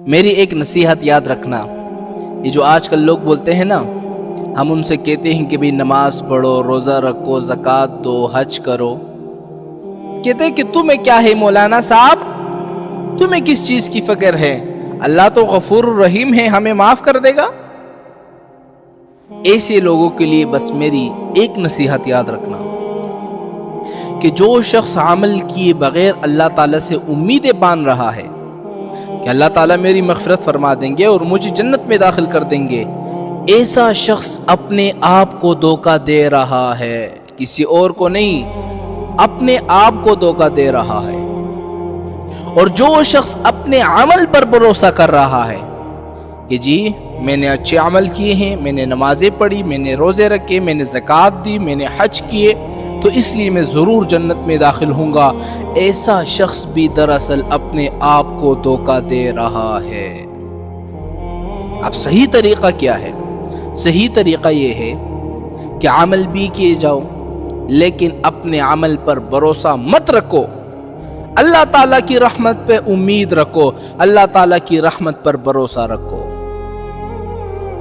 میری ایک نصیحت یاد رکھنا، یہ جو آج کل لوگ بولتے ہیں نا، ہم ان سے کہتے ہیں کہ بھی نماز پڑھو، روزہ رکھو، زکوٰۃ دو، حج کرو. کہتے ہیں کہ تمہیں کیا ہے مولانا صاحب، تمہیں کس چیز کی فکر ہے؟ اللہ تو غفور الرحیم ہے، ہمیں معاف کر دے گا. ایسے لوگوں کے لیے بس میری ایک نصیحت یاد رکھنا کہ جو شخص عمل کیے بغیر اللہ تعالیٰ سے امیدیں باندھ رہا ہے کہ اللہ تعالیٰ میری مغفرت فرما دیں گے اور مجھے جنت میں داخل کر دیں گے، ایسا شخص اپنے آپ کو دھوکہ دے رہا ہے، کسی اور کو نہیں، اپنے آپ کو دھوکہ دے رہا ہے. اور جو شخص اپنے عمل پر بھروسہ کر رہا ہے کہ جی میں نے اچھے عمل کیے ہیں، میں نے نمازیں پڑھی، میں نے روزے رکھے، میں نے زکوٰۃ دی، میں نے حج کیے، تو اس لیے میں ضرور جنت میں داخل ہوں گا، ایسا شخص بھی دراصل اپنے آپ کو دھوکہ دے رہا ہے. اب صحیح طریقہ کیا ہے؟ صحیح طریقہ یہ ہے کہ عمل بھی کیے جاؤ لیکن اپنے عمل پر بھروسہ مت رکھو، اللہ تعالیٰ کی رحمت پہ امید رکھو، اللہ تعالیٰ کی رحمت پر بھروسہ رکھو.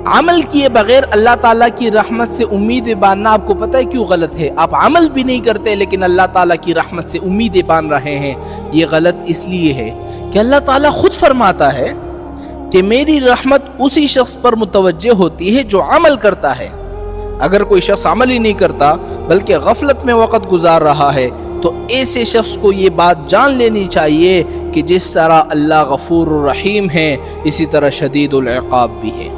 عمل کیے بغیر اللہ تعالیٰ کی رحمت سے امیدیں باندھنا آپ کو پتہ ہے کیوں غلط ہے؟ آپ عمل بھی نہیں کرتے لیکن اللہ تعالیٰ کی رحمت سے امیدیں باندھ رہے ہیں. یہ غلط اس لیے ہے کہ اللہ تعالیٰ خود فرماتا ہے کہ میری رحمت اسی شخص پر متوجہ ہوتی ہے جو عمل کرتا ہے. اگر کوئی شخص عمل ہی نہیں کرتا بلکہ غفلت میں وقت گزار رہا ہے تو ایسے شخص کو یہ بات جان لینی چاہیے کہ جس طرح اللہ غفور الرحیم ہے اسی طرح شدید العقاب بھی ہے.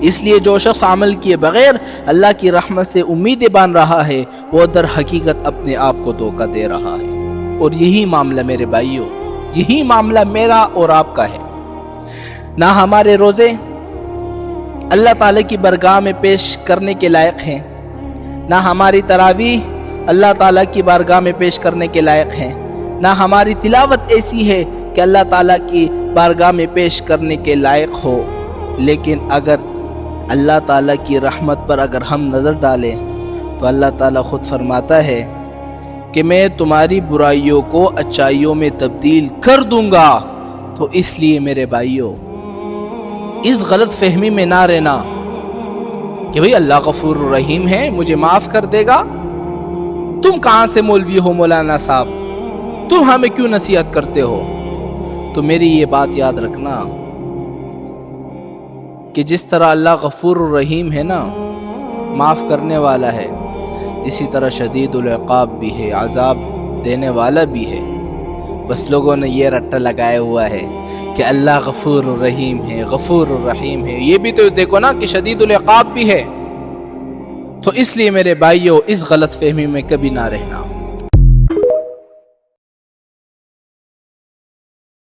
اس لیے جو شخص عمل کیے بغیر اللہ کی رحمت سے امیدیں باندھ رہا ہے وہ در حقیقت اپنے آپ کو دھوکہ دے رہا ہے. اور یہی معاملہ میرے بھائیوں، یہی معاملہ میرا اور آپ کا ہے. نہ ہمارے روزے اللہ تعالیٰ کی بارگاہ میں پیش کرنے کے لائق ہیں، نہ ہماری تراویح اللہ تعالیٰ کی بارگاہ میں پیش کرنے کے لائق ہیں، نہ ہماری تلاوت ایسی ہے کہ اللہ تعالیٰ کی بارگاہ میں پیش کرنے کے لائق ہو. لیکن اگر اللہ تعالیٰ کی رحمت پر اگر ہم نظر ڈالیں تو اللہ تعالیٰ خود فرماتا ہے کہ میں تمہاری برائیوں کو اچھائیوں میں تبدیل کر دوں گا. تو اس لیے میرے بھائیوں اس غلط فہمی میں نہ رہنا کہ بھئی اللہ غفور الرحیم ہے مجھے معاف کر دے گا. تم کہاں سے مولوی ہو مولانا صاحب، تم ہمیں کیوں نصیحت کرتے ہو؟ تو میری یہ بات یاد رکھنا کہ جس طرح اللہ غفور الرحیم ہے نا، معاف کرنے والا ہے، اسی طرح شدید العقاب بھی ہے، عذاب دینے والا بھی ہے. بس لوگوں نے یہ رٹا لگایا ہوا ہے کہ اللہ غفور الرحیم ہے، غفور الرحیم ہے. یہ بھی تو دیکھو نا کہ شدید العقاب بھی ہے. تو اس لیے میرے بھائیوں اس غلط فہمی میں کبھی نہ رہنا.